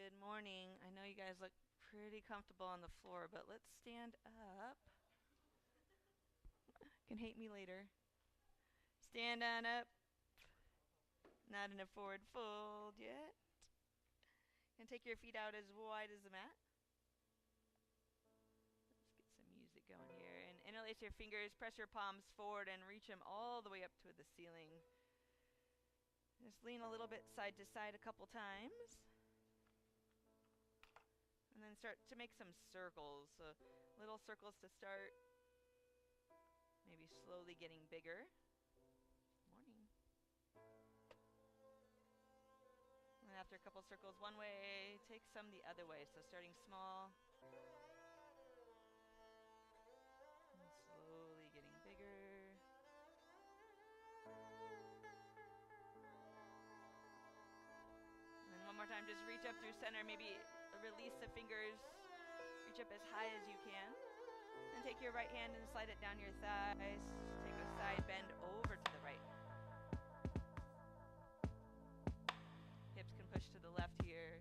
Good morning. I know you guys look pretty comfortable on the floor, but let's stand up. Can hate me later. Stand on up. Not in a forward fold yet. And take your feet out as wide as the mat. Let's get some music going here. And interlace your fingers, press your palms forward, and reach them all the way up to the ceiling. Just lean a little bit side to side a couple times. And then start to make some circles. So little circles to start. Maybe slowly getting bigger. Morning. And after a couple circles one way, take some the other way. So starting small. And slowly getting bigger. And one more time, just reach up through center. Maybe release the fingers. Reach up as high as you can. And take your right hand and slide it down your thighs. Take a side bend over to the right. Hips can push to the left here.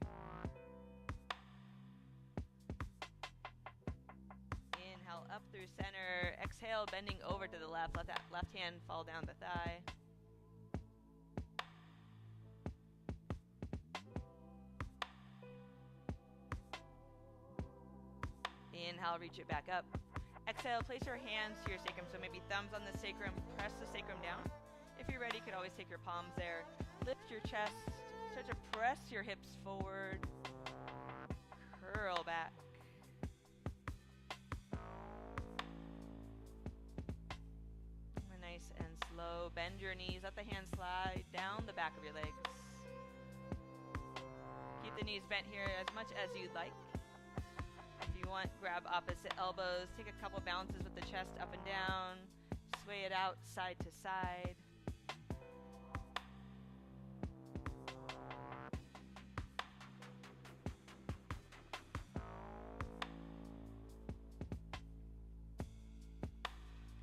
Inhale up through center. Exhale, bending over to the left. Let that left hand fall down the thigh. Inhale, reach it back up. Exhale, place your hands to your sacrum. So maybe thumbs on the sacrum, press the sacrum down. If you're ready, you could always take your palms there. Lift your chest, start to press your hips forward. Curl back. Nice and slow. Bend your knees, let the hands slide down the back of your legs. Keep the knees bent here as much as you'd like. If you want, grab opposite elbows. Take a couple bounces with the chest up and down. Sway it out side to side.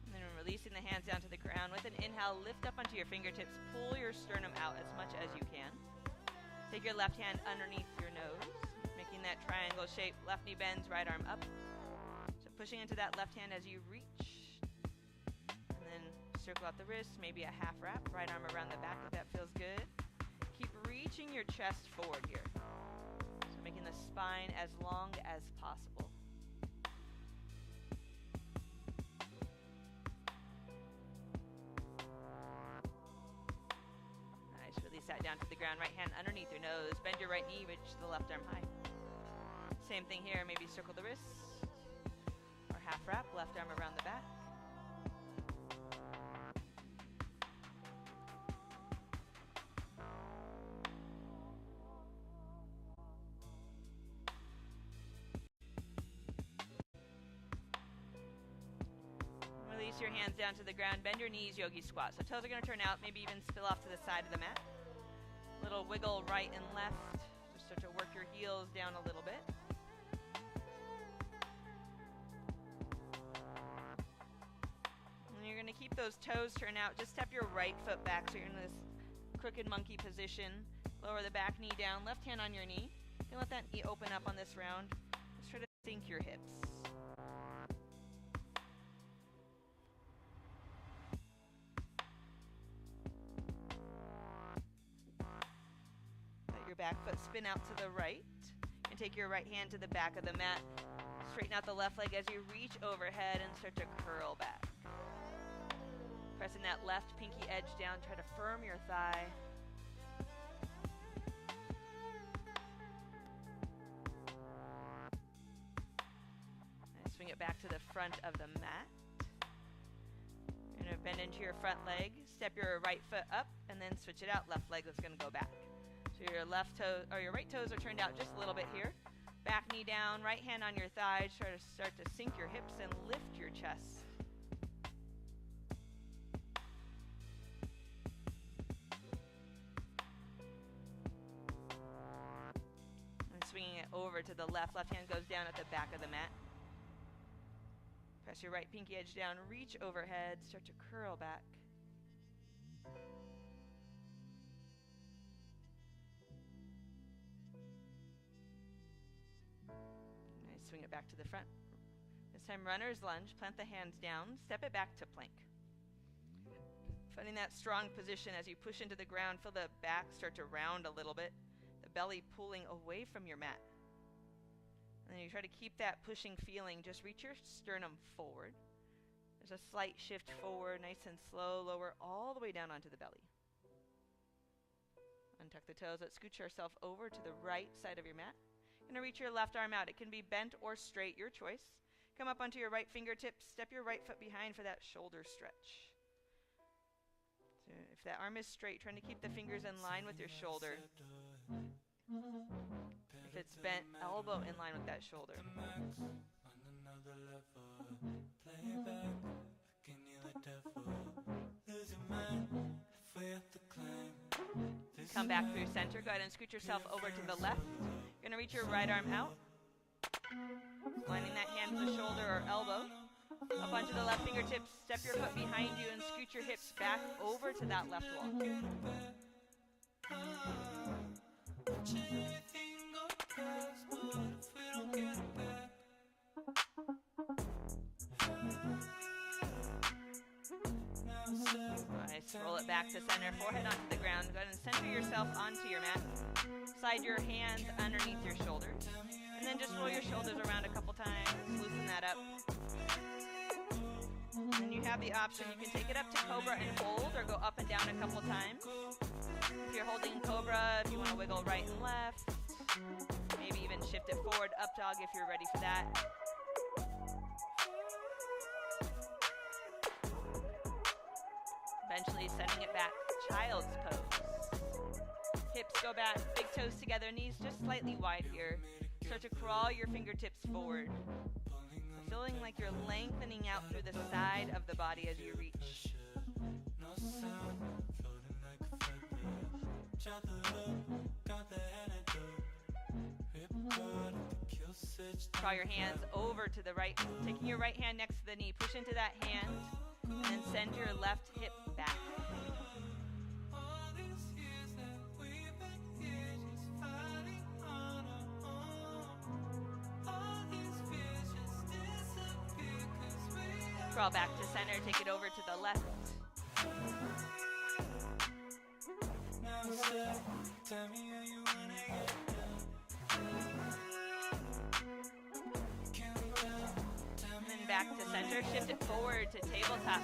And then releasing the hands down to the ground. With an inhale, lift up onto your fingertips. Pull your sternum out as much as you can. Take your left hand underneath your nose, making that triangle shape. Left knee bends, right arm up. So pushing into that left hand as you reach. And then circle out the wrist, maybe a half wrap. Right arm around the back if that feels good. Keep reaching your chest forward here. So making the spine as long as possible. Nice, release that down to the ground. Right hand underneath your nose. Bend your right knee, reach the left arm high. Same thing here, maybe circle the wrist, or half wrap, left arm around the back. Release your hands down to the ground, bend your knees, yogi squat. So toes are gonna turn out, maybe even spill off to the side of the mat. Little wiggle right and left, just start to work your heels down a little bit. You're going to keep those toes turned out. Just step your right foot back so you're in this crooked monkey position. Lower the back knee down. Left hand on your knee. You can let that knee open up on this round. Just try to sink your hips. Let your back foot spin out to the right. And take your right hand to the back of the mat. Straighten out the left leg as you reach overhead and start to curl back. Pressing that left pinky edge down, try to firm your thigh. And swing it back to the front of the mat. You're going to bend into your front leg, step your right foot up, and then switch it out. Left leg is going to go back. So your left toe or your right toes are turned out just a little bit here. Back knee down, right hand on your thigh. Try to start to sink your hips and lift your chest. Swinging it over to the left. Left hand goes down at the back of the mat. Press your right pinky edge down. Reach overhead. Start to curl back. swing it back to the front. This time, runner's lunge. Plant the hands down. Step it back to plank. Finding that strong position as you push into the ground. Feel the back start to round a little bit. The belly pulling away from your mat. And then you try to keep that pushing feeling. Just reach your sternum forward. There's a slight shift forward, nice and slow. Lower all the way down onto the belly. Untuck the toes. Let's scoot yourself over to the right side of your mat. You're going to reach your left arm out. It can be bent or straight, your choice. Come up onto your right fingertips. Step your right foot behind for that shoulder stretch. So if that arm is straight, trying to keep the fingers in line with your shoulder. If it's bent, elbow in line with that shoulder. Come back through center. Go ahead and scoot yourself over to the left. You're going to reach your right arm out. Lining that hand with the shoulder or elbow. Up onto the left fingertips. Step your foot behind you and scoot your hips back over to that left wall. Nice. Roll it back to center. Forehead onto the ground. Go ahead and center yourself onto your mat. Slide your hands underneath your shoulders. And then just roll your shoulders around a couple times. Loosen that up. And you have the option. You can take it up to cobra and hold, or go up and down a couple times. If you're holding cobra, if you want to wiggle right and left. Maybe even shift it forward, up dog if you're ready for that. Eventually setting it back, child's pose. Hips go back, big toes together, knees just slightly wide here. Start to crawl your fingertips forward. Feeling like you're lengthening out through the side of the body as you reach. Draw your hands over to the right, taking your right hand next to the knee. Push into that hand, and then send your left hip back. Crawl back to center, take it over to the left. And then back to center, shift it forward to tabletop.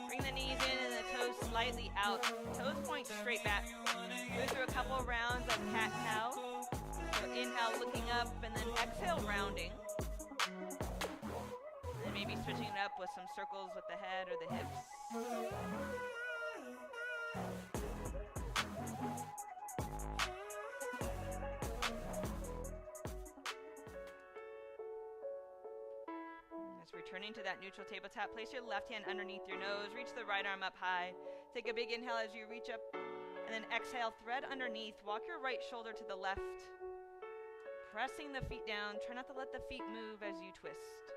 Bring the knees in and the toes slightly out. Toes point straight back. Go through a couple rounds of cat-cow. So inhale, looking up, and then exhale, rounding. And maybe switching it up with some circles with the head or the hips. As returning to that neutral tabletop, place your left hand underneath your nose. Reach the right arm up high. Take a big inhale as you reach up. And then exhale, thread underneath. Walk your right shoulder to the left. Pressing the feet down. Try not to let the feet move as you twist.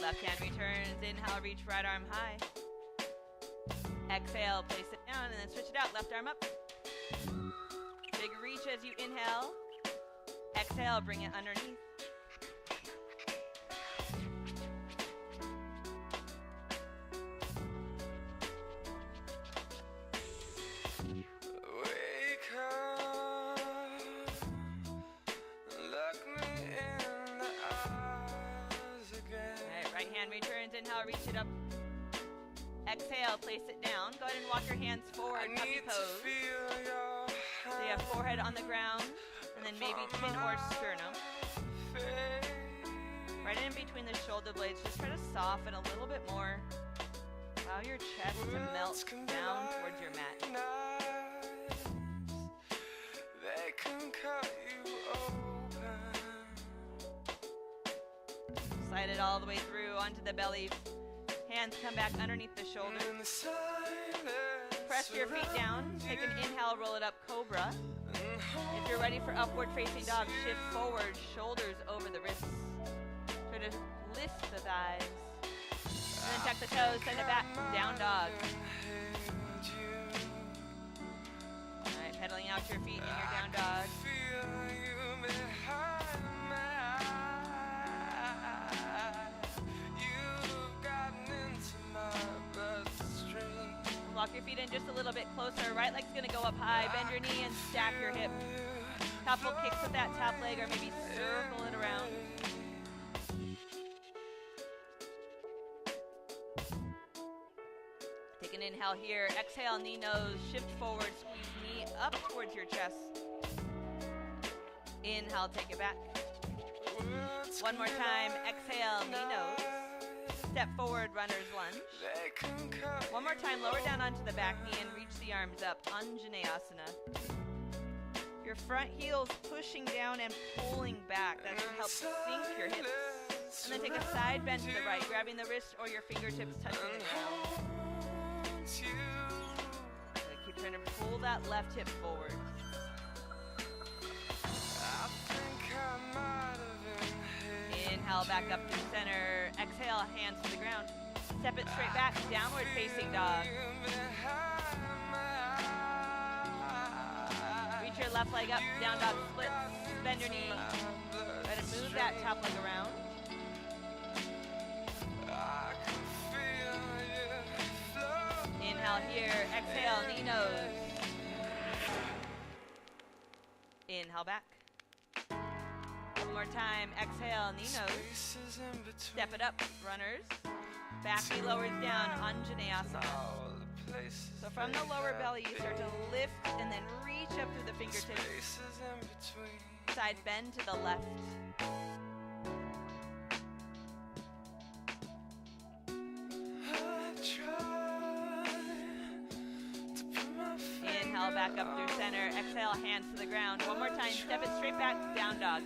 Left hand returns. Inhale, reach right arm high. Exhale, place it down, and then switch it out. Left arm up. Big reach as you inhale. Exhale, bring it underneath. Wake up, look me in the eyes again. All right, right hand returns. Inhale, reach it up. Exhale, place it down. Go ahead and walk your hands forward, puppy pose. So you have forehead on the ground, and then maybe chin or sternum. Right in between the shoulder blades, just try to soften a little bit more. Allow your chest to melt down towards your mat. They can cut you open. Slide it all the way through onto the belly. Hands come back underneath the shoulders. Press your feet down. Take an inhale, roll it up, cobra. If you're ready for upward facing dog, shift forward, shoulders over the wrists. Try to lift the thighs. And then tuck the toes, send it back, down dog. Alright, pedaling out your feet in your down dog. Walk your feet in just a little bit closer. Right leg's gonna go up high. Bend your knee and stack your hip. Couple kicks with that top leg, or maybe circle it around. Take an inhale here. Exhale, knee nose. Shift forward. Squeeze knee up towards your chest. Inhale, take it back. One more time. Exhale, knee nose. Step forward, runner's lunge. One more time, lower down onto the back knee and reach the arms up, Anjaneyasana. Your front heel's pushing down and pulling back. That should help sink your hips. And then take a side bend to the right, grabbing the wrist or your fingertips touching the ground. Okay, keep trying to pull that left hip forward. Inhale, back up through center. Exhale, hands to the ground. Step it straight back, downward facing dog. Reach your left leg up, down dog splits. Bend your knee. Try to move that top leg around. Inhale here, exhale, knee nose. Inhale back. One more time, exhale, knee nose. Step it up, runners. Back knee lowers down, Anjaneyasana. So from the lower belly, you start to lift and then reach up through the fingertips. Side bend to the left. Inhale, back up through center. Exhale, hands to the ground. One more time, step it straight back, down dog.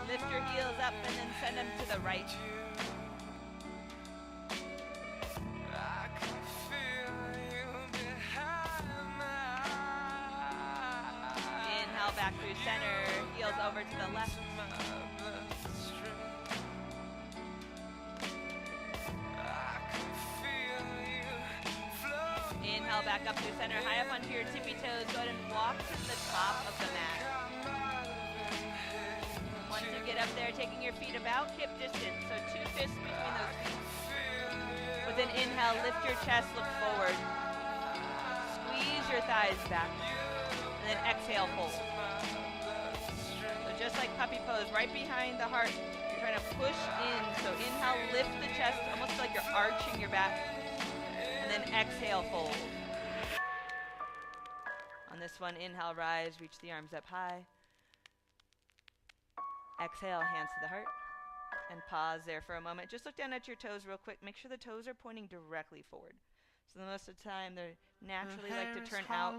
Lift your heels up and then send them to the right. Inhale back through center, heels over to the left. Inhale back up through center, high up onto your tippy toes. Go ahead and walk to the top of the mat. Once you get up there, taking your feet about hip distance, so 2 fists between those feet. With an inhale, lift your chest, look forward. Squeeze your thighs back. And then exhale, fold. So just like puppy pose, right behind the heart, you're trying to push in. So inhale, lift the chest, almost like you're arching your back. And then exhale, fold. On this one, inhale, rise, reach the arms up high. Exhale, hands to the heart. And pause there for a moment. Just look down at your toes real quick. Make sure the toes are pointing directly forward. So most of the time, they naturally like to turn out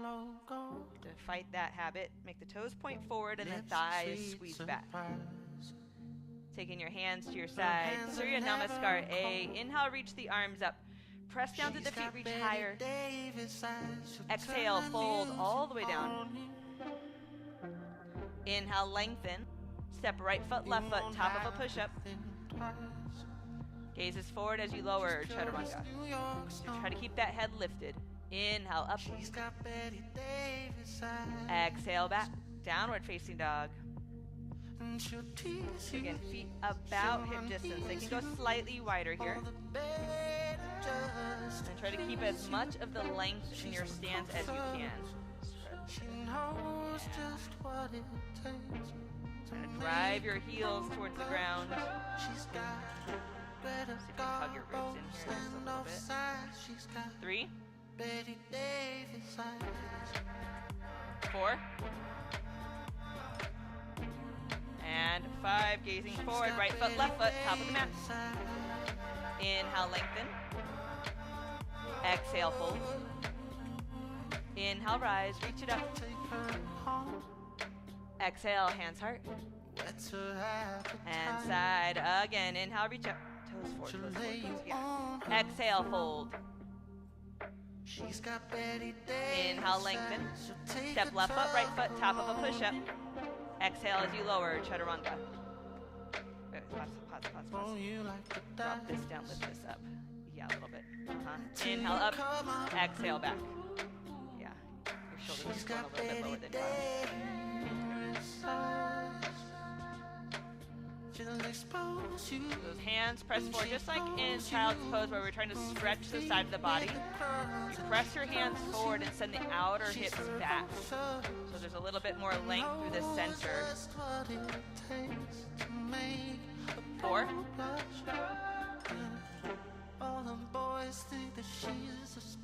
to fight that habit. Make the toes point forward and the thighs squeeze back. Taking your hands to your side. Surya Namaskar A. Inhale, reach the arms up. Press down to the feet, reach higher. Exhale, fold all the way down. Inhale, lengthen. Step right foot, left foot, top of a push-up. Gazes forward as you lower chaturanga. Try to keep that head lifted. Inhale, up. Exhale, back. Downward facing dog. Again, feet about hip distance. They can go slightly wider here. And try to keep as much of the length in your stance as you can. Trying to drive your heels towards the ground. See if you can hug your ribs in here just a little bit. 3. 4. And 5. Gazing forward, right foot, left foot, top of the mat. Inhale, lengthen. Exhale, fold. Inhale, rise, reach it up. Exhale, hands heart. And side again. Inhale, reach up. Toes forward, toes forward, toes again. Exhale, fold. Inhale, lengthen. Step left foot, right foot, top of a push-up. Exhale as you lower, chaturanga. Pause. Drop this down, lift this up. Yeah, a little bit. Inhale up, exhale back. Yeah, your shoulders are going a little bit lower than those hands press forward, just like in child's pose where we're trying to stretch the side of the body. You press your hands forward and send the outer hips back. So there's a little bit more length through the center. 4.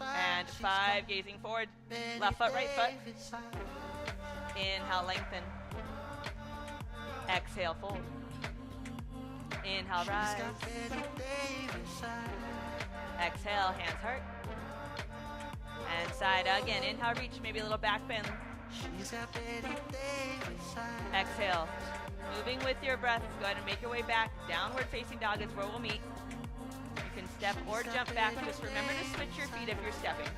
And 5, gazing forward. Left foot, right foot. Inhale, lengthen. Exhale, fold. Inhale, rise. Exhale, hands heart. And side again. Inhale, reach, maybe a little back bend. Exhale. Moving with your breath. Go ahead and make your way back. Downward facing dog is where we'll meet. You can step or jump back. Just remember to switch your feet if you're stepping.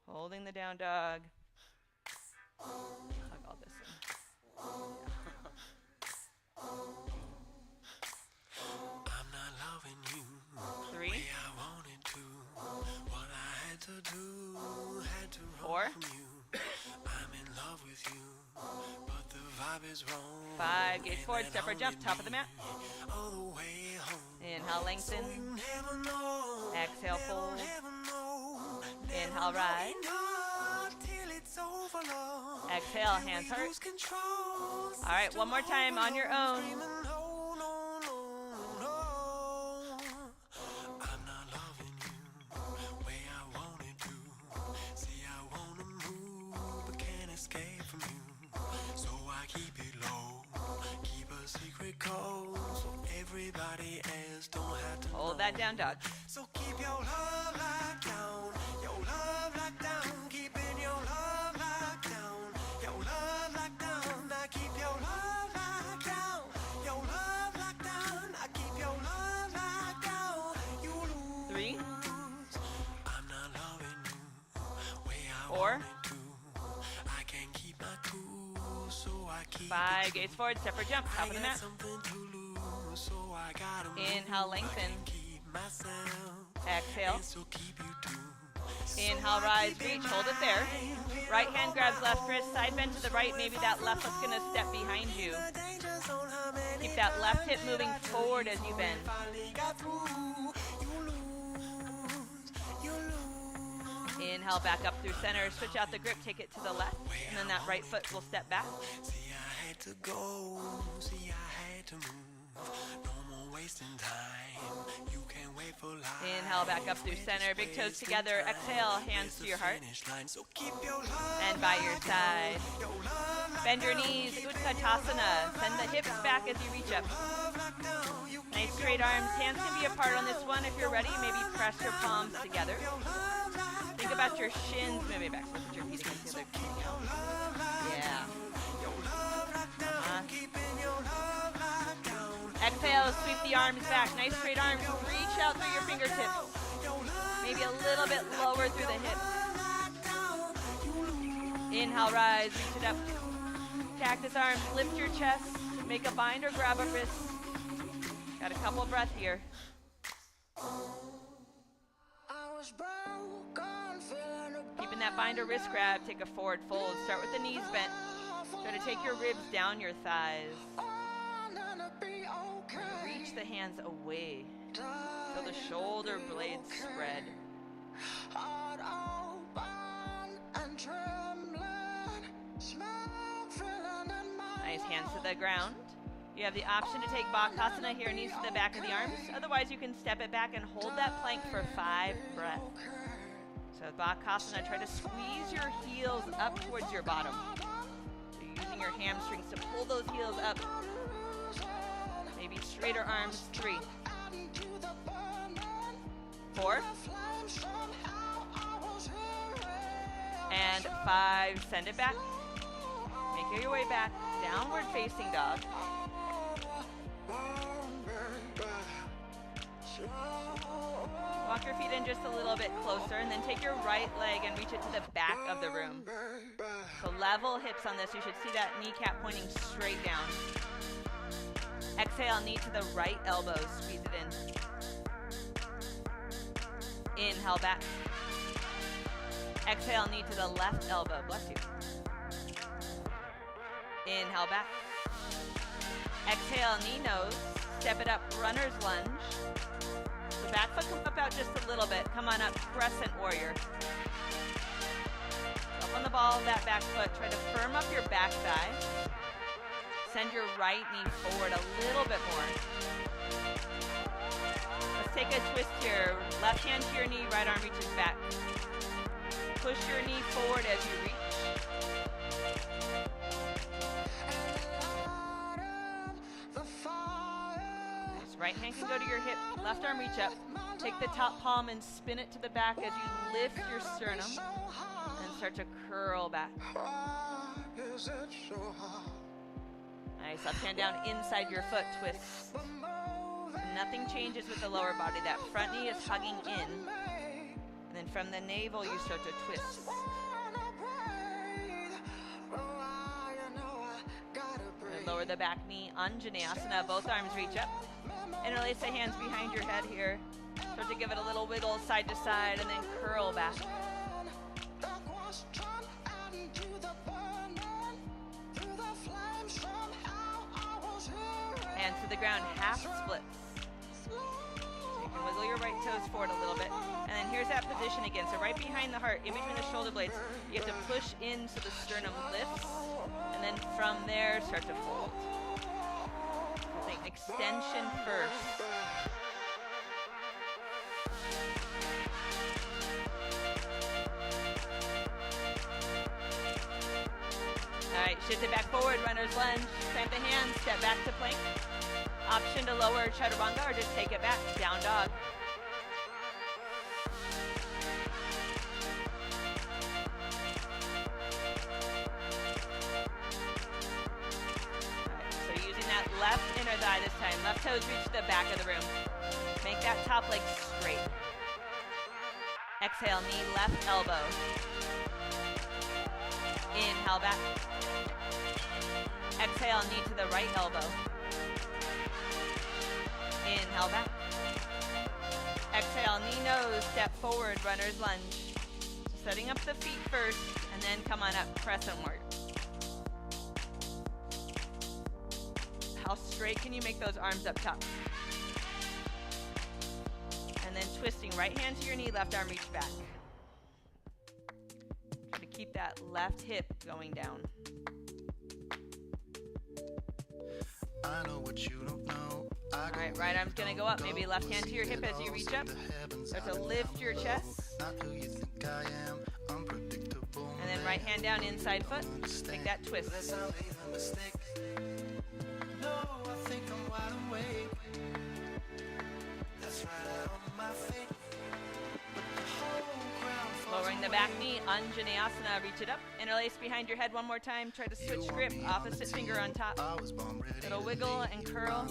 Holding the down dog. Hug all this in. I'm not loving you 3. way I wanted to. What I had to do, had to run 4. from you. I'm in love with you, but the vibe is wrong. 5, gaze forward, step or jump, top of the mat. All the way home. Inhale, lengthen. You never know. Exhale, fold. Never know. Inhale, rise. Till it's over, love. Exhale, hands heart. All right, one more time on your own. I'm not loving you way I wanted to. See, I wanna move, but can't escape from you. So I keep it low, keep a secret code, so everybody else don't have to Hold know. that down dog. So keep your love locked down, your love locked down, keeping your love locked down, your love locked down. I keep your love locked down, your love locked down. I keep your love locked down. You lose. 3. I'm not loving you way I 4. wanted to. I can't keep my cool, so I keep 5, it gaze true. forward, step or jump, top of the I got mat. something to lose, so I gotta move. Inhale, lengthen. I can't keep myself. Exhale. And so keep you too. Inhale, rise, reach, hold it there. Right hand grabs left wrist, side bend to the right. Maybe that left foot's gonna step behind you. Keep that left hip moving forward as you bend. Inhale, back up through center. Switch out the grip, take it to the left. And then that right foot will step back. See, I had to go. See, I had to move. No more wasting time. You can't wait for life. Inhale, back up through center. Big toes together. Exhale, hands to your heart. So keep your love And by your side. Bend your knees, Utkatasana. Send the hips back as you reach up. Nice straight arms. Hands can be apart on this one. If you're ready, maybe press your palms together. Think about your shins moving back. So put your feet against the other feet out. Yeah. Exhale, sweep the arms back. Nice straight arms. Reach out through your fingertips. Maybe a little bit lower through the hips. Inhale, rise, reach it up. Cactus arms, lift your chest. Make a bind or grab a wrist. Got a couple breaths here. Keeping that bind or wrist grab, take a forward fold. Start with the knees bent. Try to take your ribs down your thighs. Reach the hands away. Feel the shoulder blades spread. Nice, hands to the ground. You have the option to take Bakasana here, knees to the back of the arms. Otherwise, you can step it back and hold that plank for 5 breaths. So Bakasana, try to squeeze your heels up towards your bottom. So you're using your hamstrings to pull those heels up. Maybe straighter arms, 3. 4. And 5, send it back. Make your way back, downward facing dog. Walk walk your feet in just a little bit closer, and then take your right leg and reach it to the back of the room. So level hips on this. You should see that kneecap pointing straight down. Exhale, knee to the right elbow, squeeze it in. Inhale back. Exhale, knee to the left elbow, bless you. Inhale back. Exhale, knee nose, step it up, runner's lunge. The back foot come up out just a little bit. Come on up, crescent warrior. Up on the ball of that back foot, try to firm up your back thigh. Send your right knee forward a little bit more. Let's take a twist here. Left hand to your knee, right arm reaches back. Push your knee forward as you reach. Nice. Right hand can go to your hip, left arm reach up. Take the top palm and spin it to the back as you lift your sternum and start to curl back. Nice, left hand down inside your foot, twist. Nothing changes with the lower body. That front knee is hugging in. And then from the navel, you start to twist. And lower the back knee, Anjaneyasana. Both arms reach up. Interlace the hands behind your head here. Start to give it a little wiggle side to side and then curl back. Hands to the ground, half splits. So you can wiggle your right toes forward a little bit. And then here's that position again. So right behind the heart, in between the shoulder blades, you have to push in so the sternum lifts. And then from there, start to fold. I think extension first. All right, shift it back forward, runner's lunge. Clamp the hands, step back to plank. Option to lower chaturanga or just take it back, down dog. All right, so using that left inner thigh this time. Left toes reach the back of the room. Make that top leg straight. Exhale, knee left elbow. Inhale back. Exhale, knee to the right elbow. Inhale back. Exhale, knee nose, step forward, runner's lunge. Setting up the feet first, and then come on up, crescent warrior. How straight can you make those arms up top? And then twisting, right hand to your knee, left arm reach back. Try to keep that left hip going down. I know what you don't know. All right, right arm's gonna go up. Maybe left hand to your hip as you reach up. Start to lift your chest. And then right hand down inside foot. Take that twist. No, I think I'm wide awake. That's right on my feet. Lowering the back knee, Anjaneyasana, reach it up. Interlace behind your head one more time. Try to switch grip, opposite finger on top. Little wiggle and curl.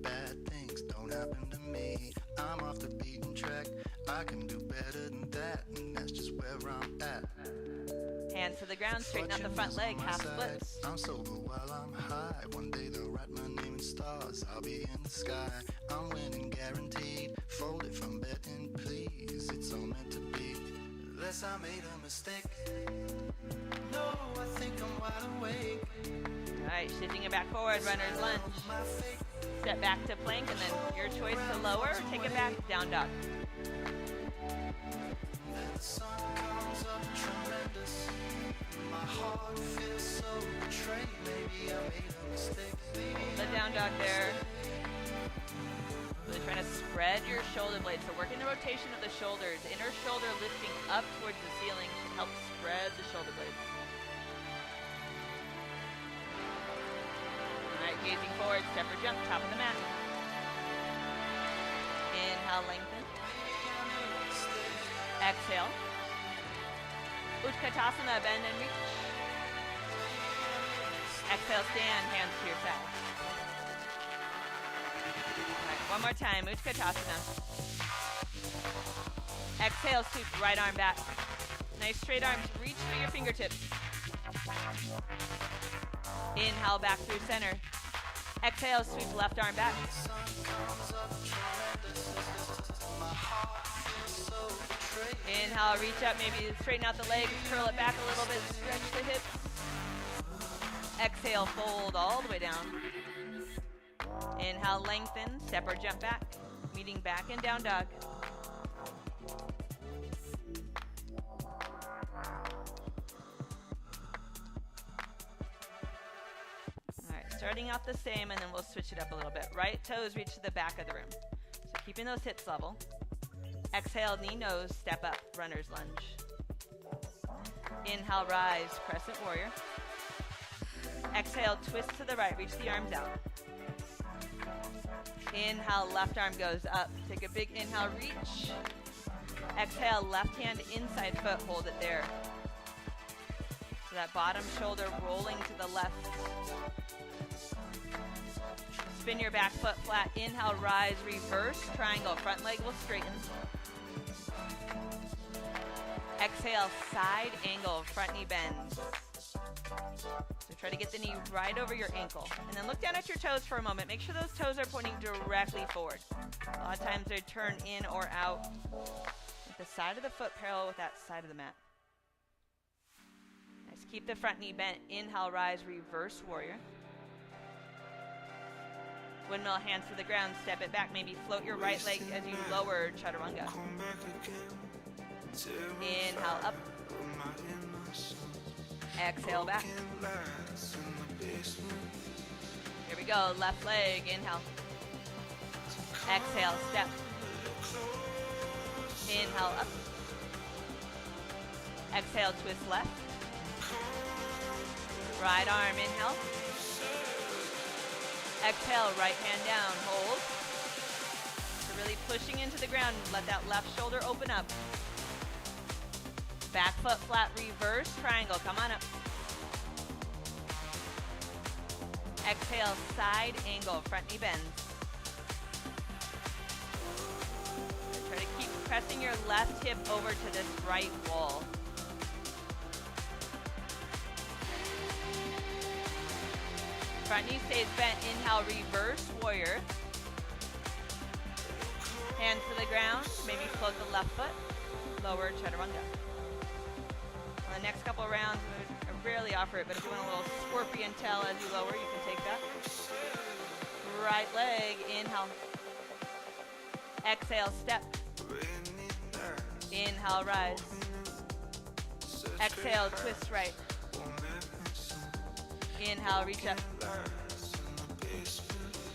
Bad things don't happen to me. I'm off the beaten track. I can do better than that, and that's just where I'm at. Hands to the ground, straighten out the front leg, half splits. I'm sober while I'm high. One day they'll write my name in stars. I'll be in the sky. I'm winning guaranteed. Fold it from betting, please. It's all meant to be. Unless I made a mistake. No, I think I'm wide awake. All right, shifting it back forward, runner's lunge. Step back to plank, and then your choice to lower, take it back, down dog. Then the sun comes up tremendous. My heart feels so betrayed. Maybe I made a mistake. The down dog there. Really trying to spread your shoulder blades. So working the rotation of the shoulders. Inner shoulder lifting up towards the ceiling should help spread the shoulder blades. All right, gazing forward, step or jump, top of the mat. Inhale, lengthen. Exhale. Utkatasana, bend and reach. Exhale, stand, hands to your side. All right, one more time, Utkatasana. Exhale, sweep right arm back. Nice straight arms, reach for your fingertips. Inhale, back through center. Exhale, sweep left arm back. Inhale, reach up, maybe straighten out the legs, curl it back a little bit, stretch the hips. Exhale, fold all the way down. Inhale, lengthen, step or jump back. Meeting back and down dog. Alright, starting out the same and then we'll switch it up a little bit. Right toes reach to the back of the room. So keeping those hips level. Exhale, knee nose, step up, runner's lunge. Inhale, rise, crescent warrior. Exhale, twist to the right, reach the arms out. Inhale, left arm goes up. Take a big inhale, reach. Exhale, left hand inside foot, hold it there. So that bottom shoulder rolling to the left. Spin your back foot flat. Inhale, rise, reverse, triangle. Front leg will straighten. Exhale, side angle, front knee bends. So try to get the knee right over your ankle. And then look down at your toes for a moment. Make sure those toes are pointing directly forward. A lot of times they turn in or out. With the side of the foot parallel with that side of the mat. Nice. Keep the front knee bent. Inhale, rise, reverse warrior. Windmill, hands to the ground, step it back. Maybe float your right leg as you lower chaturanga. Inhale, up. Exhale, back. Here we go, left leg, inhale. Exhale, step. Inhale, up. Exhale, twist left. Right arm, inhale. Exhale, right hand down, hold. So really pushing into the ground, let that left shoulder open up. Back foot flat, reverse triangle, come on up. Exhale, side angle, front knee bends. Try to keep pressing your left hip over to this right wall. Front knee stays bent, inhale, reverse warrior. Hands to the ground, maybe float the left foot, lower chaturanga. On the next couple of rounds, I rarely offer it, but if you want a little scorpion tail as you lower, you can take that. Right leg, inhale. Exhale, step. Inhale, rise. Exhale, twist right. Inhale, reach up.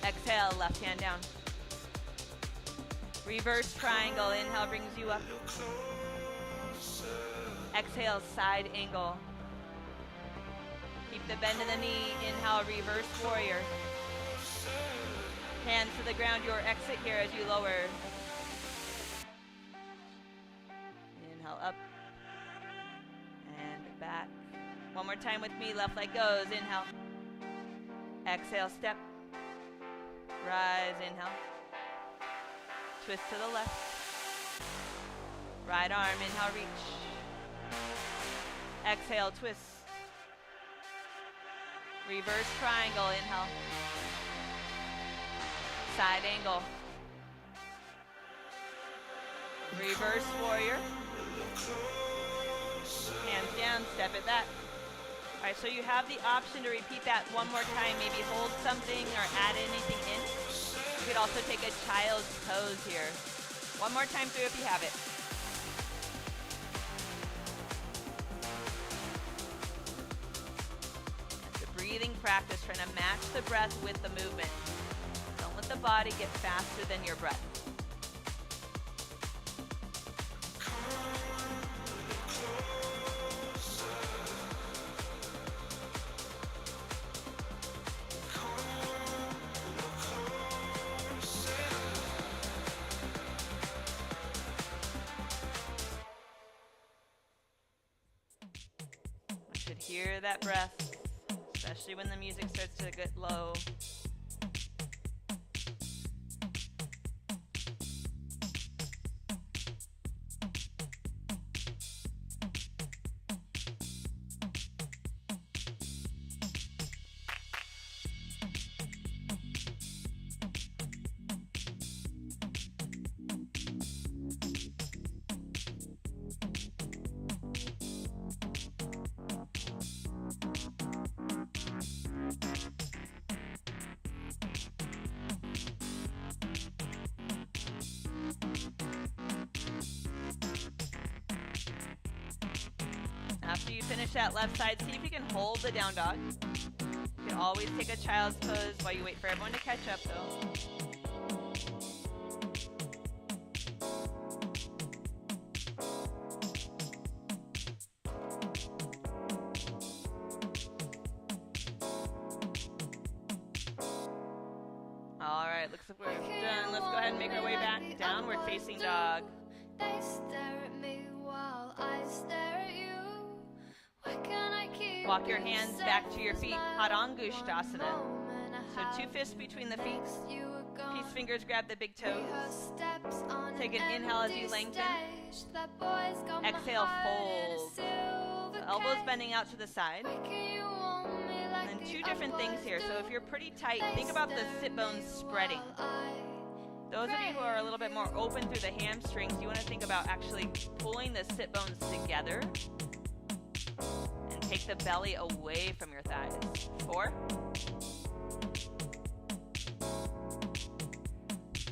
Exhale, left hand down. Reverse triangle, inhale brings you up. Exhale, side angle. Keep the bend in the knee, inhale, reverse warrior. Hands to the ground, your exit here as you lower. Inhale, up. And back. One more time with me, left leg goes, inhale. Exhale, step. Rise, inhale. Twist to the left. Right arm, inhale, reach. Exhale, twist. Reverse triangle, inhale. Side angle. Reverse warrior. Hands down, step it back. All right, so you have the option to repeat that one more time. Maybe hold something or add anything in. You could also take a child's pose here. One more time through if you have it. It's a breathing practice, trying to match the breath with the movement. Don't let the body get faster than your breath. Hear that breath, especially when the music starts to get low. finish that left side, see if you can hold the down dog. You can always take a child's pose while you wait for everyone to catch up though. Alright, looks like we're done. Let's go ahead and make our way back. Downward facing dog. They stare at me while I stare at you. Why can't I keep Walk your hands back to your feet. Harangushtasana. So 2 fists between the feet. Peace fingers grab the big toes. Take an inhale as you lengthen. Exhale, fold. The elbows bending out to the side. And 2 different things here. So if you're pretty tight, think about the sit bones spreading. Those of you who are a little bit more open through the hamstrings, you want to think about actually pulling the sit bones together and take the belly away from your thighs. 4,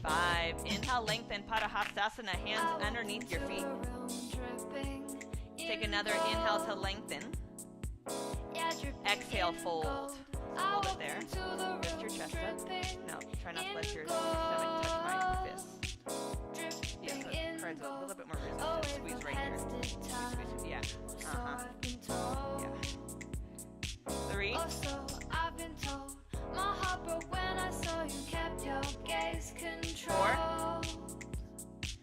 5, inhale, lengthen, Padahastasana, hands underneath your feet. Take another inhale to lengthen. Exhale, fold. Hold it there. Lift your chest up. No, try not to let your stomach touch my fist. Yeah, so it provides a little bit more resistance. Squeeze right here. Squeeze, yeah. Yeah. 3. I've been told my heart broke when I saw you kept your gaze control.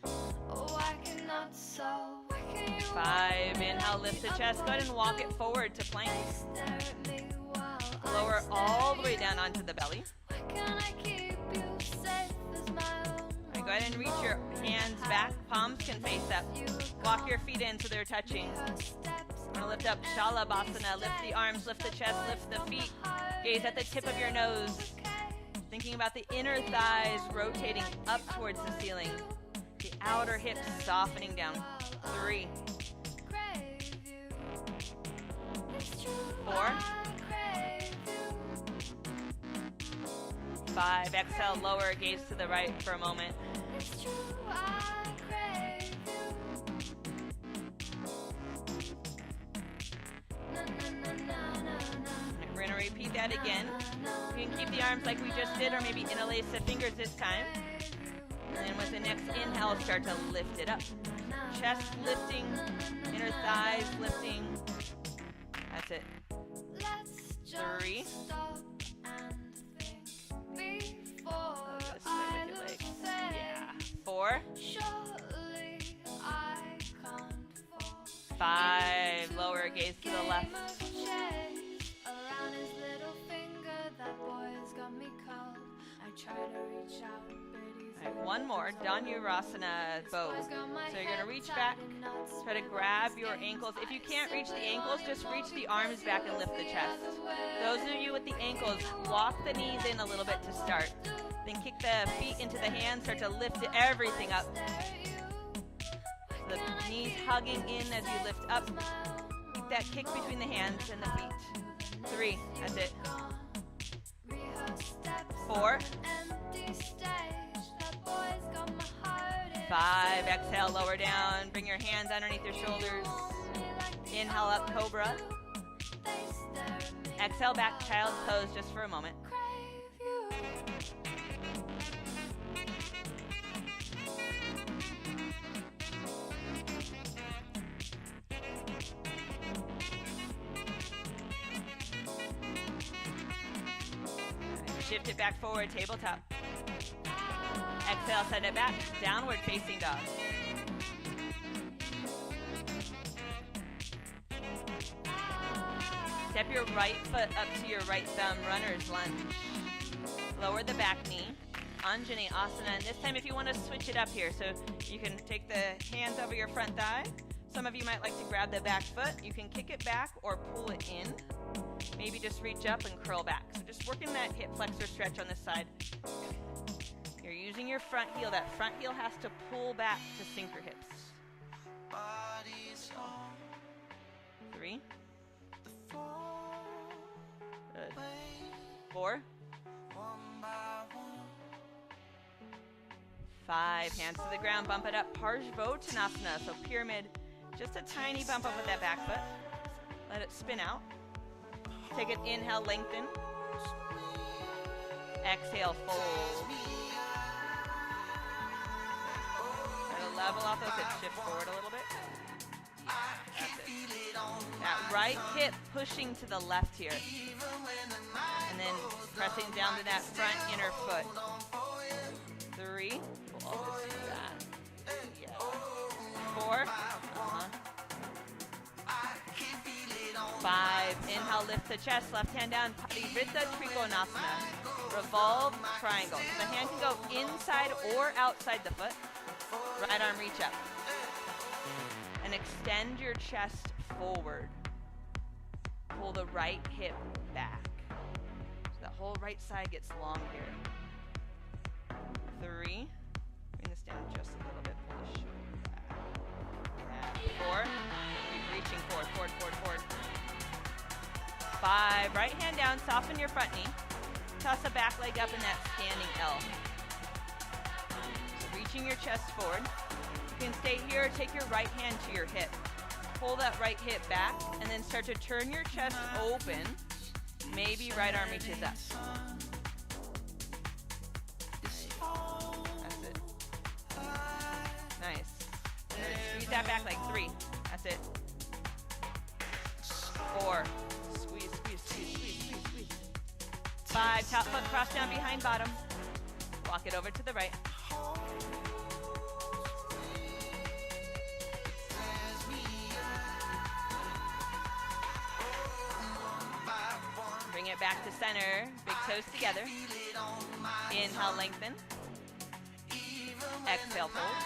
4. Oh, I cannot solve. 5, inhale, lift the chest. Go ahead and walk it forward to plank. Lower all the way down onto the belly. Alright, go ahead and reach your hands back. Palms can face up. Walk your feet in so they're touching. I'm going to lift up Shalabhasana. Lift the arms, lift the chest, lift the feet. Gaze at the tip of your nose. Thinking about the inner thighs rotating up towards the ceiling. The outer hips softening down. 3. 4. 5. Exhale, lower, gaze to the right for a moment. We're going to repeat that again. You can keep the arms like we just did, or maybe interlace the fingers this time. And then with the next inhale, start to lift it up. Chest lifting, inner thighs lifting. That's it. 3. Oh, this way with your legs. Yeah. 4. 5. Lower gaze to the left. Alright, one more. Dhanurasana bow. So you're going to reach back, try to grab your ankles. If you can't reach the ankles, just reach the arms back and lift the chest. Those of you with the ankles, walk the knees in a little bit to start. Then kick the feet into the hands, start to lift everything up. So the knees hugging in as you lift up. Keep that kick between the hands and the feet. 3, that's it. 4. 5, exhale, lower down. Bring your hands underneath your shoulders. Inhale up, cobra. Exhale, back, child's pose just for a moment. Shift it back forward, tabletop. Exhale, send it back, downward facing dog. Step your right foot up to your right thumb, runner's lunge. Lower the back knee, Anjani Asana. And this time if you want to switch it up here, so you can take the hands over your front thigh. Some of you might like to grab the back foot. You can kick it back or pull it in. Maybe just reach up and curl back. So just working that hip flexor stretch on this side. You're using your front heel. That front heel has to pull back to sink your hips. 3. Good. 4. 5. Hands to the ground. Bump it up. Parsvottanasana. So pyramid. Just a tiny bump up with that back foot. Let it spin out. Take an inhale, lengthen. Exhale, fold. Try to level off those hips. Shift forward a little bit. That's it. That right hip pushing to the left here. And then pressing down to that front inner foot. 3. Pull all this back. Yeah. 4. 5. Inhale, lift the chest. Left hand down. Parivrtta Trikonasana. Revolve triangle. So the hand can go inside or outside the foot. Right arm reach up. And extend your chest forward. Pull the right hip back. So the whole right side gets long here. 3. Bring this down just a little bit. Pull the shoulder back. And 4. Keep reaching forward, forward, forward, forward. 5. Right hand down. Soften your front knee. Toss the back leg up in that standing L. So reaching your chest forward. You can stay here or take your right hand to your hip. Pull that right hip back and then start to turn your chest open. Maybe right arm reaches up. That's it. Nice. And then squeeze that back like 3. That's it. 4. Squeeze, squeeze, squeeze, squeeze, squeeze, squeeze. 5. Top foot cross down behind bottom. Walk it over to the right. Bring it back to center. Big toes together. Inhale, lengthen. Exhale, fold.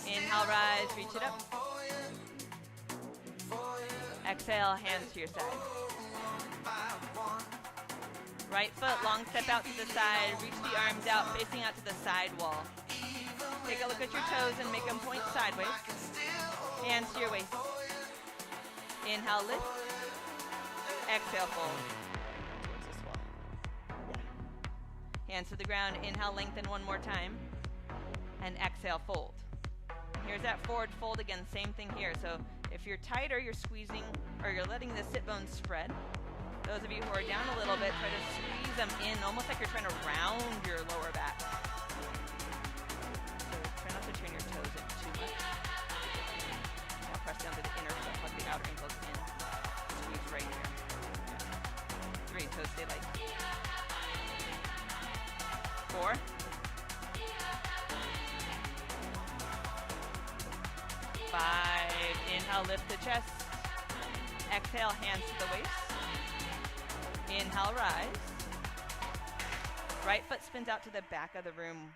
Inhale, rise, reach it up. Exhale, hands to your side. Right foot, long step out to the side. Reach the arms out, facing out to the side wall. Take a look at your toes and make them point sideways. Hands to your waist. Inhale, lift. Exhale, fold. Towards this wall. Yeah. Hands to the ground. Inhale, lengthen one more time. And exhale, fold. Here's that forward fold again. Same thing here. So if you're tighter, you're squeezing, or you're letting the sit bones spread. Those of you who are down a little bit, try to squeeze them in, almost like you're trying to round your lower back. So try not to turn your toes in too much. Now press down to the inner foot, plug the outer ankles in. Squeeze right here. 3, toes stay light. 4. 5. Inhale, lift the chest. Exhale, hands to the waist. Inhale, rise. Right foot spins out to the back of the room.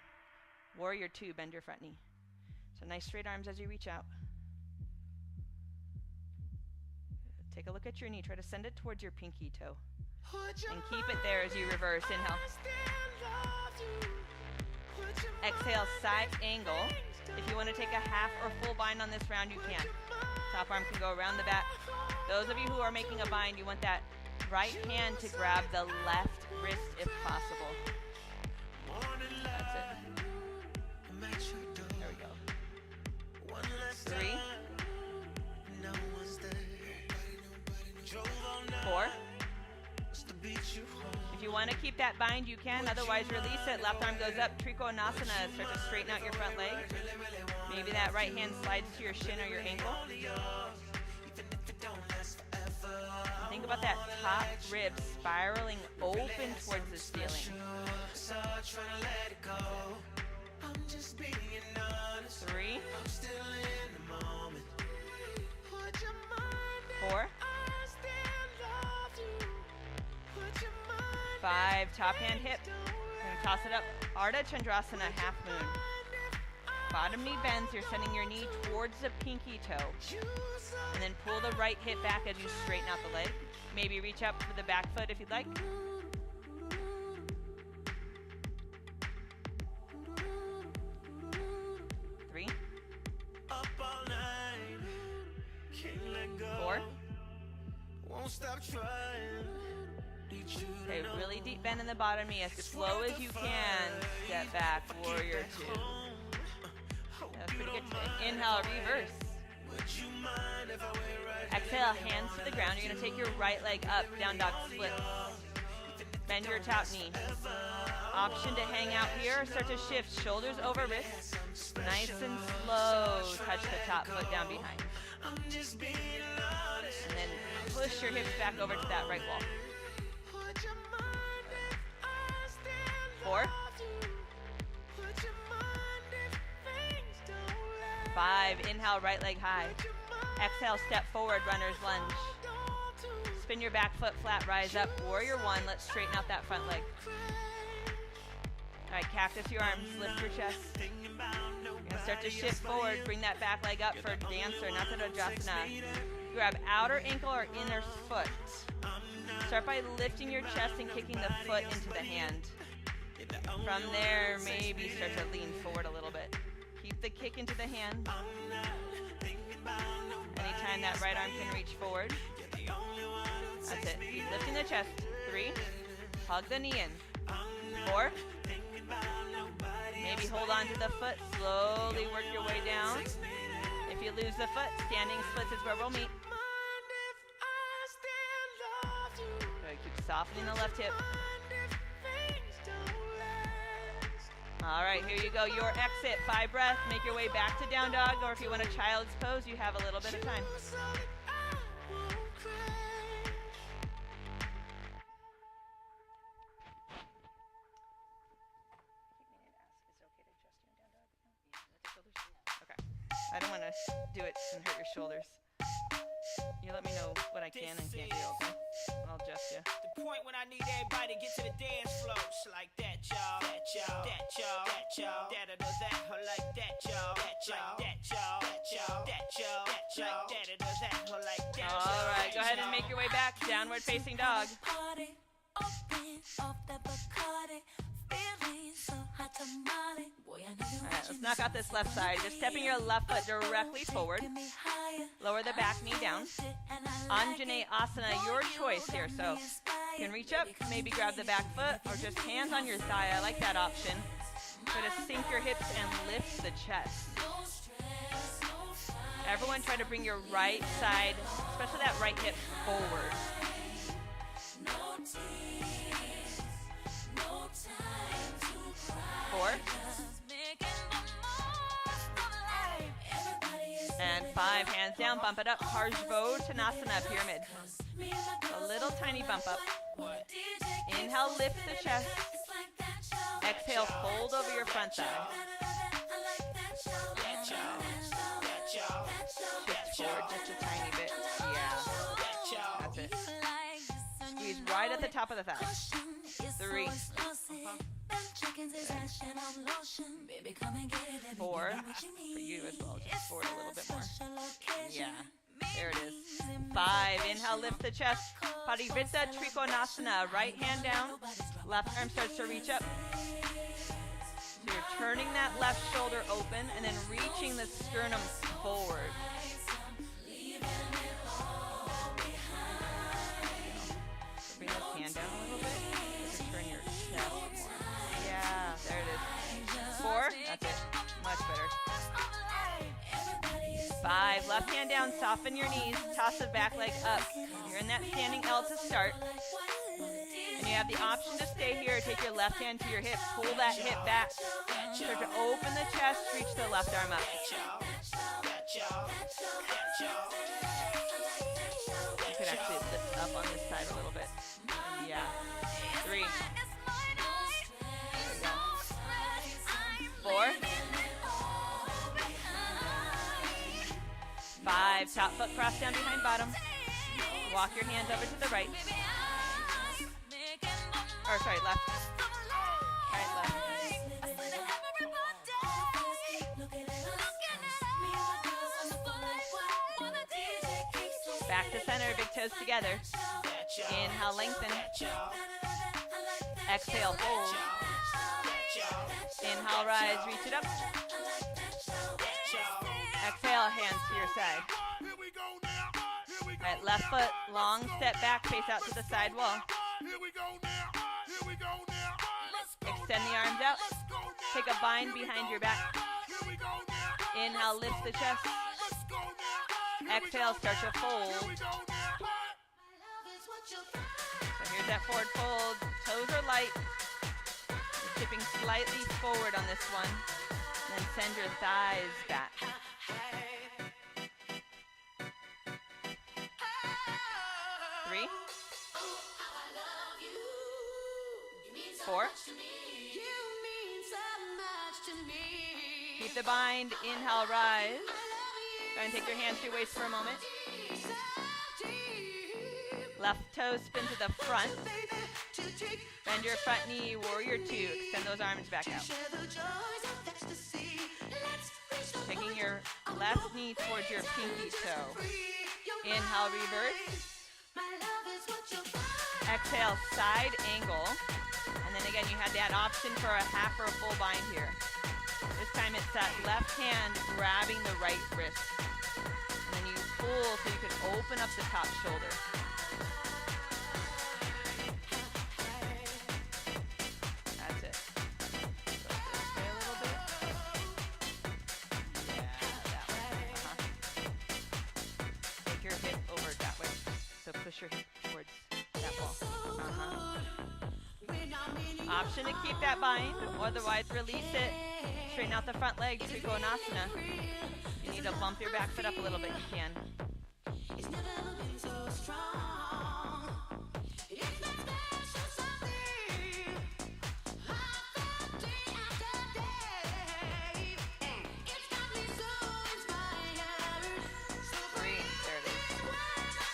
Warrior 2, bend your front knee. So nice straight arms as you reach out. Take a look at your knee. Try to send it towards your pinky toe. And keep it there as you reverse. Inhale. Exhale, side angle. If you want to take a half or full bind on this round, you can. Top arm can go around the back. Those of you who are making a bind, you want that right hand to grab the left wrist if possible. That's it. There we go. 3. 4. If you want to keep that bind, you can. Otherwise, release it. Left arm goes up. Trikonasana. Start to straighten out your front leg. Maybe that right hand slides to your shin or your ankle. Think about that top rib spiraling open towards the ceiling. 3. 4. 5. Top hand hip. Gonna toss it up. Ardha Chandrasana, half moon. Bottom knee bends. You're sending your knee towards the pinky toe. And then pull the right hip back as you straighten out the leg. Maybe reach up for the back foot if you'd like. 3. 4. Okay, really deep bend in the bottom knee. As slow as you can. Step back, warrior 2. That's pretty good today. Inhale, reverse. Exhale, hands to the ground. You're going to take your right leg up, down dog split. Bend your top knee. Option to hang out here. Start to shift shoulders over wrists. Nice and slow. Touch the top foot down behind. And then push your hips back over to that right wall. 4. 5. Inhale, right leg high. Exhale, step forward, runner's lunge. Spin your back foot flat, rise up. Warrior 1. Let's straighten out that front leg. All right, cactus your arms, lift your chest. You're gonna start to shift forward, bring that back leg up for dancer, not that Adjasana. Grab outer ankle or inner foot. Start by lifting your chest and kicking the foot into the hand. From there, maybe start to lean forward a little bit. Keep the kick into the hand. Anytime that right arm can reach forward. That's it. Keep lifting the chest. 3. Hug the knee in. 4. Maybe hold on to the foot. Slowly work your way down. If you lose the foot, standing splits is where we'll meet. Good. Keep softening the left hip. All right, here you go. Your exit. 5 breaths. Make your way back to down dog, or if you want a child's pose, you have a little bit of time. I don't want to do it and hurt your shoulders. You let me know what I can and can't do, okay? I'll adjust you. The point when I need everybody to get to the dance floor. It's like that, y'all. That, y'all. That, y'all. That, y'all. That, that, her like that, y'all. That, y'all. That, y'all. That, y'all. That, y'all. That, y'all. That, that, her like that. All right, go ahead and make your way back. Downward facing dog. Alright, let's knock out this left side. Just stepping your left foot directly forward. Lower the back knee down. Anjane Asana, your choice here. So you can reach up, maybe grab the back foot, or just hands on your thigh. I like that option. Try to sink your hips and lift the chest. Everyone try to bring your right side, especially that right hip, forward. 4. And 5, hands down, bump it up. Parshvottanasana, pyramid. A little tiny bump up. Inhale, lift the chest. Exhale, fold over your front thigh. Shift forward just a tiny bit. Yeah. That's it. Squeeze right at the top of the thigh. 3. 4. For you as well. Just forward a little bit more. Yeah. There it is. 5. Inhale, lift the chest. Parivrtta Trikonasana. Right hand down. Left arm starts to reach up. So you're turning that left shoulder open and then reaching the sternum forward. So bring this hand down a little bit. So turn your chest more. Yeah, there it is. 4. That's it. Much better. 5. Left hand down. Soften your knees. Toss the back leg up. You're in that standing L to start. And you have the option to stay here or take your left hand to your hip. Pull that hip back. Start to open the chest. Reach the left arm up. You could actually lift up on this side a little bit. Yeah. 3. 4. 5. Top foot cross down behind bottom. Walk your hands over to the right. Or sorry, left. Right, left. Back to center, big toes together. Inhale, lengthen. Exhale, fold. Inhale, rise, reach it up. Exhale, hands to your side. All right, left foot, long step back, face out to the side wall. Extend the arms out. Take a bind behind your back. Inhale, lift the chest. Exhale, start to fold. So here's that forward fold. Toes are light. You're tipping slightly forward on this one. And then send your thighs back. 3, 4. Keep the bind. Inhale, rise. Go and take your hands to your waist for a moment. Left toe spin to the front. Bend your front knee, warrior 2. Extend those arms back out. Taking your left knee towards your pinky toe. Inhale, reverse. Exhale, side angle. And then again, you had that option for a half or a full bind here. This time it's that left hand grabbing the right wrist. And then you pull so you can open up the top shoulder. That's it. Go this way a little bit. Yeah, that way. Take your hip over that way. So push your hip towards that wall. Option to keep that bind, otherwise release it. Straighten out the front leg, Trikonasana. If you need to bump your back foot up a little bit, you can. Three, there it is.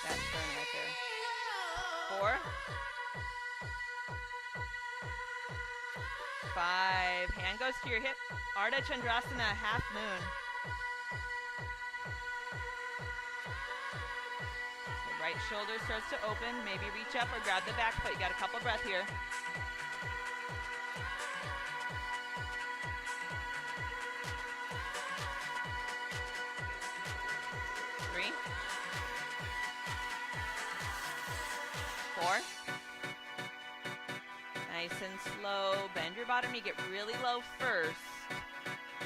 That's stern right there. 4, 5, hand goes to your hip. Ardha Chandrasana, half moon. So right shoulder starts to open. Maybe reach up or grab the back foot. You got a couple breath here. 3, 4. Nice and slow. Bend your bottom knee. Get really low first.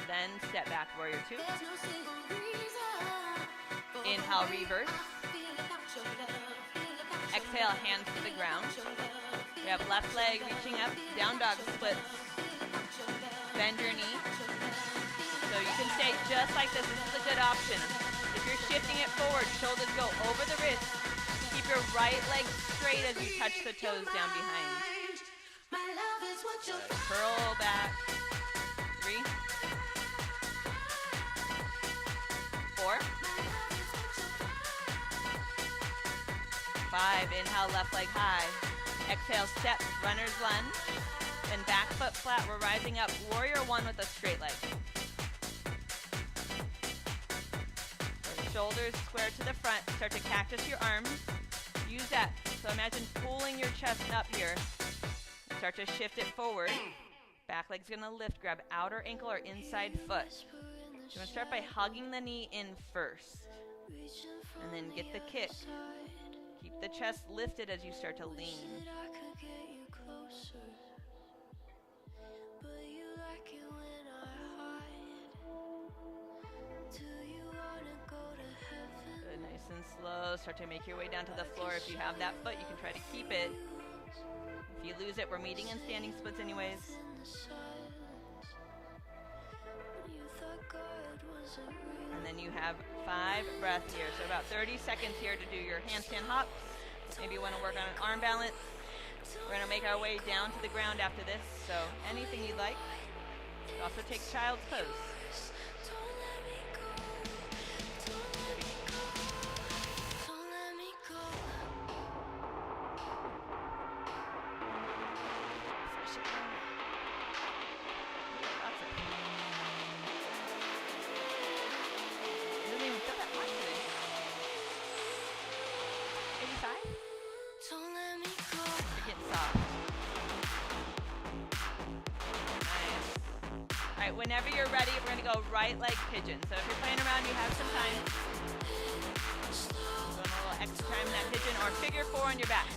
Then step back, warrior 2. Inhale, reverse. Exhale, hands to the ground. We have left leg reaching up. Down dog splits. Bend your knee. So you can stay just like this. This is a good option. If you're shifting it forward, shoulders go over the wrist. Keep your right leg straight as you touch the toes down behind. Good. Curl back. 3, 4, 5. Inhale, left leg high. Exhale, step, runner's lunge. Then back foot flat. We're rising up. Warrior 1 with a straight leg. So shoulders square to the front. Start to cactus your arms. Use that. So imagine pulling your chest up here. Start to shift it forward. Back leg's going to lift. Grab outer ankle or inside foot. You want to start by hugging the knee in first. And then get the kick. Keep the chest lifted as you start to lean. Good, nice and slow. Start to make your way down to the floor. If you have that foot, you can try to keep it. If you lose it, we're meeting in standing splits anyways. And then you have 5 breaths here. So about 30 seconds here to do your handstand hops. Maybe you want to work on an arm balance. We're going to make our way down to the ground after this. So anything you'd like. You also take child's pose. Whenever you're ready, we're going to go right leg pigeon. So if you're playing around, you have some time. Going a little extra time in that pigeon, or figure 4 on your back.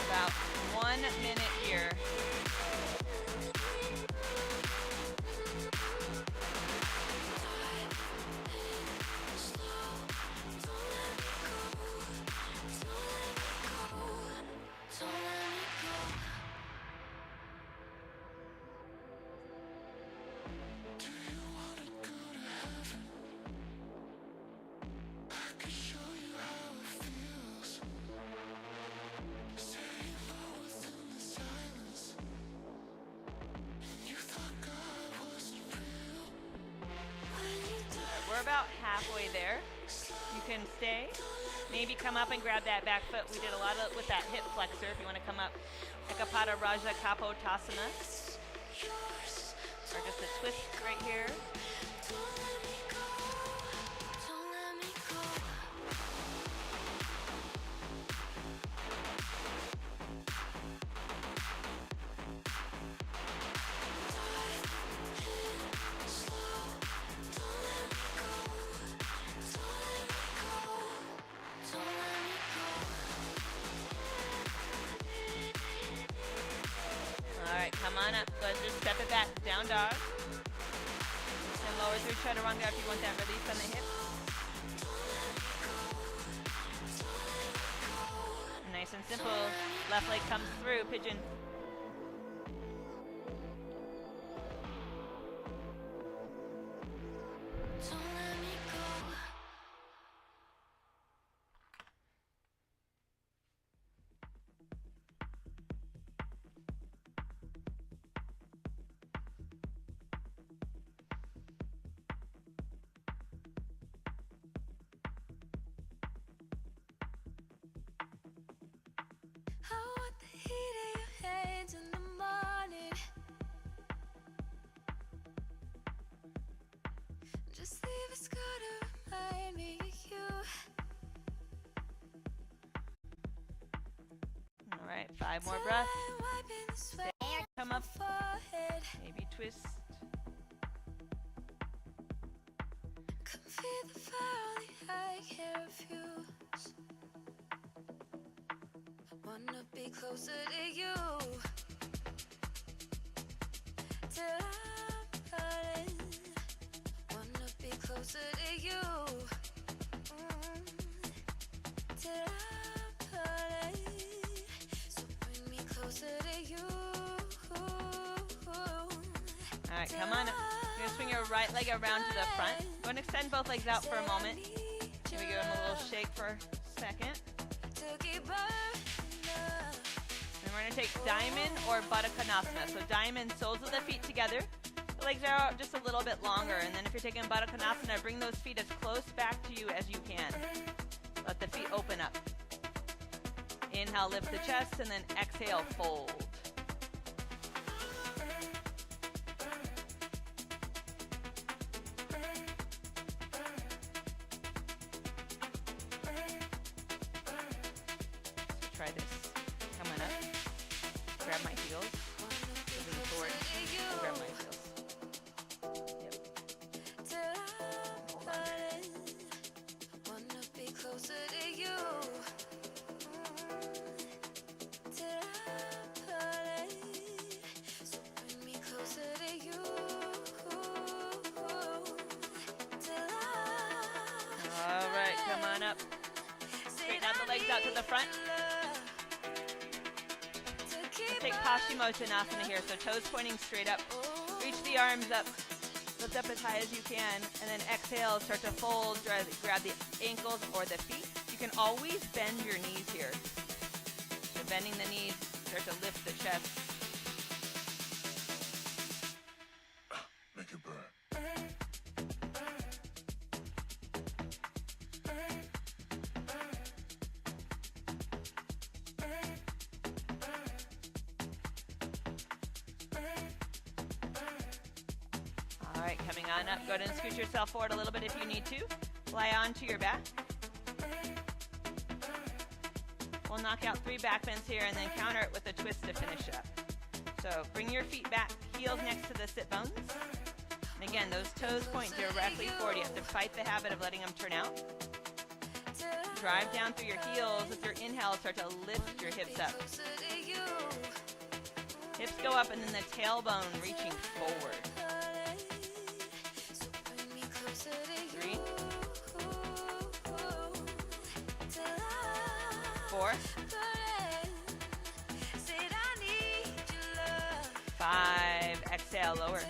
About 1 minute here. can stay. Maybe come up and grab that back foot. We did a lot of with that hip flexor. If you want to come up, Ekapada Raja Kapotasana. Or just a twist right here. Come on up. Go ahead and just step it back. Down dog. And lower through chaturanga if you want that release on the hips. Nice and simple. Left leg comes through. Pigeon. Alright, 5 more breaths. Stay. Come up. Maybe twist. Come feel the fire I can refuse. Wanna be closer to you. Till I'm running. Wanna be closer to you. Till I'm running. So bring me closer to you. Alright, come on up. You're gonna swing your right leg around to the front. Go and extend both legs out for a moment. Maybe give them a little shake for a second. And we're gonna take diamond or Baddha-Konasana. So diamond, soles of the feet together. The legs are out just a little bit longer. And then if you're taking Baddha-Konasana, bring those feet as close back to you as you can. Let the feet open up. Inhale, lift the chest, and then exhale, fold. Try this. Come on up. Grab my heels. Moving forward. Grab my heels. Yep. Hold on there. Wanna be closer to you. So bring me closer to you. All right, come on up. Straighten out the legs out to the front. Let's take Paschimottanasana here, so toes pointing straight up. Reach the arms up. Lift up as high as you can, and then exhale, start to fold, grab the ankles or the feet. You can always bend your knees here. So bending the knees, start to lift the chest. Make it burn. All right, coming on up. Go ahead and scoot yourself forward a little bit if you need to. Lie onto your back. We'll knock out 3 back bends here and then counter it with a twist to finish up. So bring your feet back, heels next to the sit bones. And again, those toes point directly forward. You have to fight the habit of letting them turn out. Drive down through your heels. With your inhale, start to lift your hips up. Hips go up and then the tailbone reaching forward. 3, 4, 5. Exhale, lower.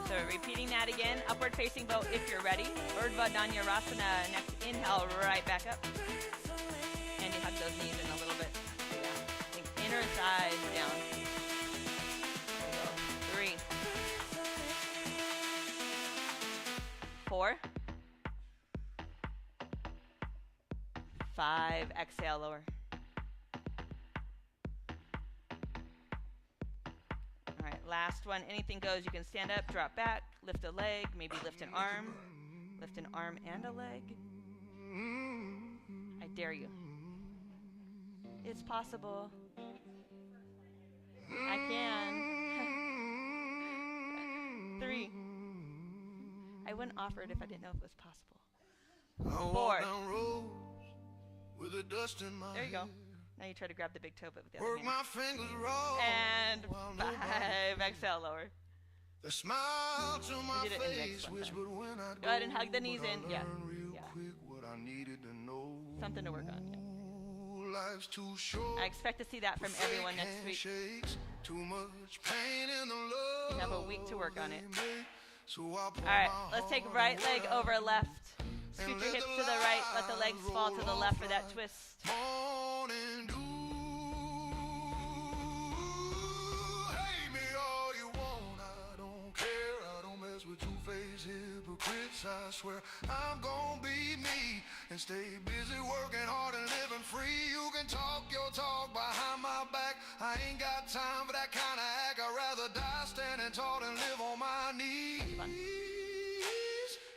So repeating that again, upward facing boat if you're ready. Urdhva Dhanurasana. Next inhale, right back up. And you hug those knees in a little bit. Think inner thighs down. 3, 4, 4, 5, exhale, lower. All right, last one. Anything goes. You can stand up, drop back, lift a leg, maybe lift an arm and a leg. I dare you. It's possible. I can. 3. I wouldn't offer it if I didn't know if it was possible. 4. There you go. Now you try to grab the big toe, but with the other hand. My fingers roll. And 5. Exhale, lower. The smile to my We did it in mix face one time. whispered when I Go ahead and hug the knees in. Yeah. quick what I needed to know. Something to work on. Yeah. Life's too short. I expect to see that from everyone next week. Too much pain in the love. You have a week to work on it. So All right, let's take right leg over left. Scoot your hips to the right. Let the legs fall to the left for that twist. Morning dew. Hate me all you want. I don't care. I don't mess with two-faced hypocrites. I swear I'm gonna be me and stay busy working hard and living free. You can talk your talk behind my back. I ain't got time for that kind of act. I'd rather die standing tall and live on my knees.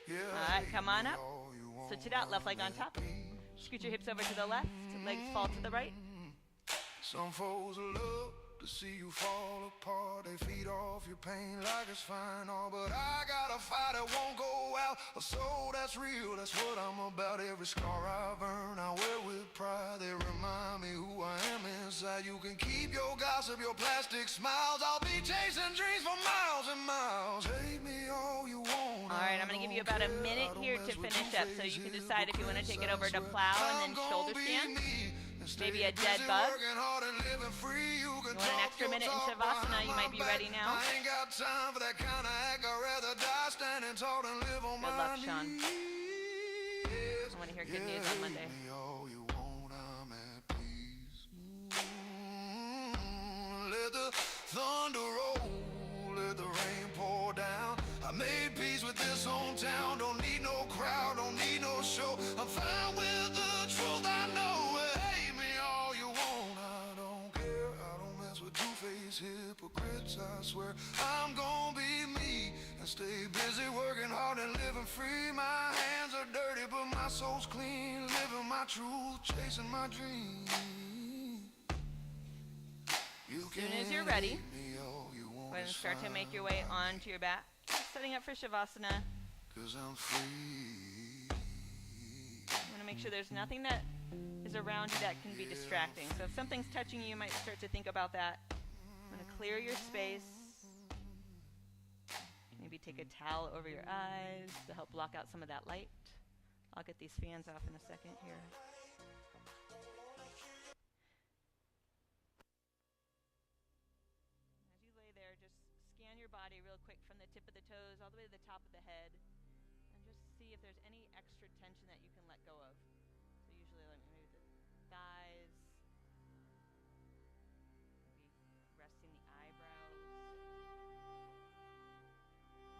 Yeah, all right, come on up. Switch it out, left leg on top. Scoot your hips over to the left, legs fall to the right. Some folks love to see you fall apart. They feed off your pain like it's fine, all but I got a fire that won't go out. A soul that's real, that's what I'm about. Every scar I've earned, I wear with pride. They remind me who I am inside. You can keep your gossip, your plastic smiles. I'll be chasing dreams for miles and miles. Take me all you want. All right, I'm going to give you about a minute here to finish up, so you can decide if you want to take it over to plow and then shoulder stand. Maybe a dead bug. You want an extra minute in Shavasana, you might be ready now. I ain't got time for that kind of act. I'd rather die standing tall and live on Good my luck, Sean. knees. I want to hear good news on Monday. All you want, I'm at peace. Let the thunder roll, let the rain pour down. I made peace with this hometown. Don't need no crowd, don't need no show. I'm fine with the truth, I know. Hate me all you want, I don't care. I don't mess with two-faced hypocrites. I swear I'm gonna be me and stay busy working hard and living free. My hands are dirty, but my soul's clean. Living my truth, chasing my dreams. As soon as you're ready, go ahead and start to make your way onto your back. Setting up for Shavasana. 'Cause I'm free. You want to make sure there's nothing that is around you that can be distracting. So if something's touching you, you might start to think about that. You want to clear your space. Maybe take a towel over your eyes to help block out some of that light. I'll get these fans off in a second here. As you lay there, just scan your body real quick from the tip of the toes all the way to the top of the head, and just see if there's any extra tension that you can let go of. So usually like maybe the thighs, maybe resting the eyebrows.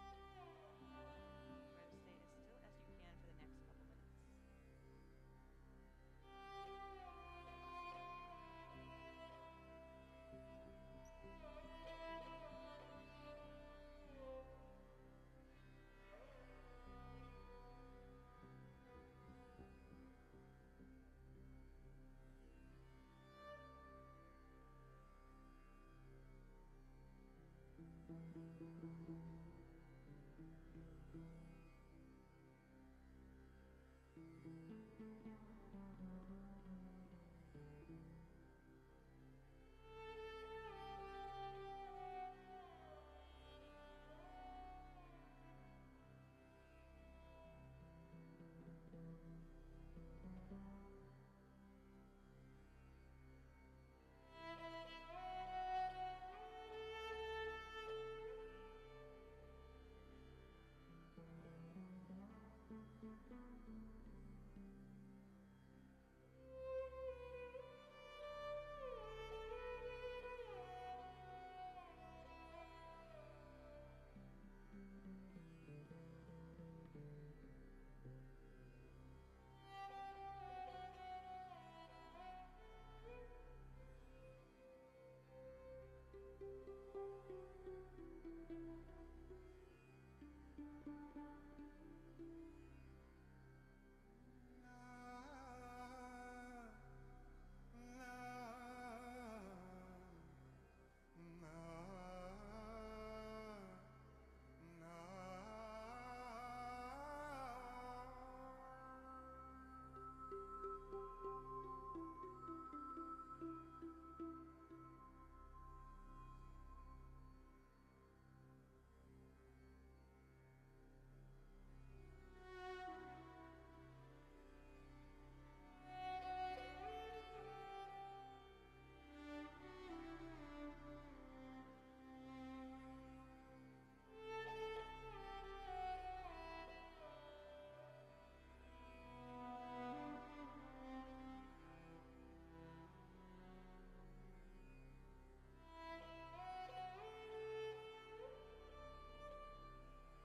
Try to stay as still as you can for the next couple minutes.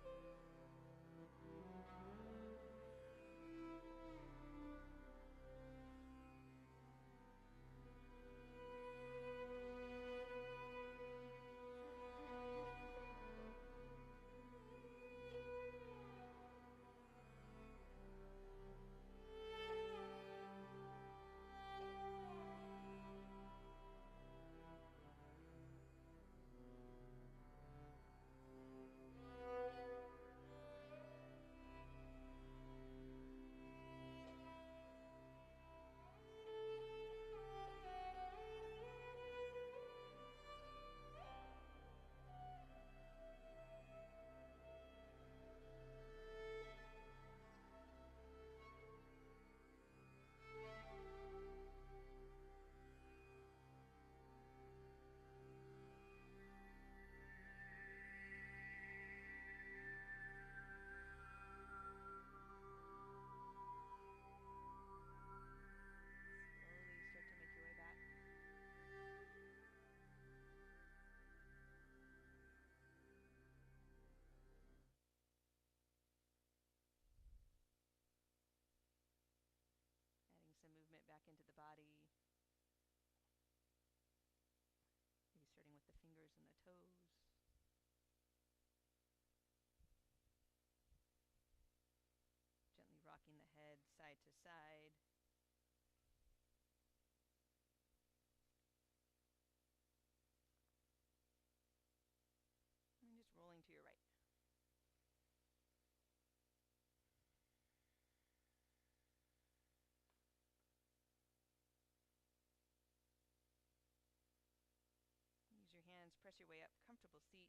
Slowly start to make your way back. Adding some movement back into the body. Maybe starting with the fingers and the toes. Gently rocking the head side to side. And just rolling to your right. Use your hands, press your way up, comfortable seat.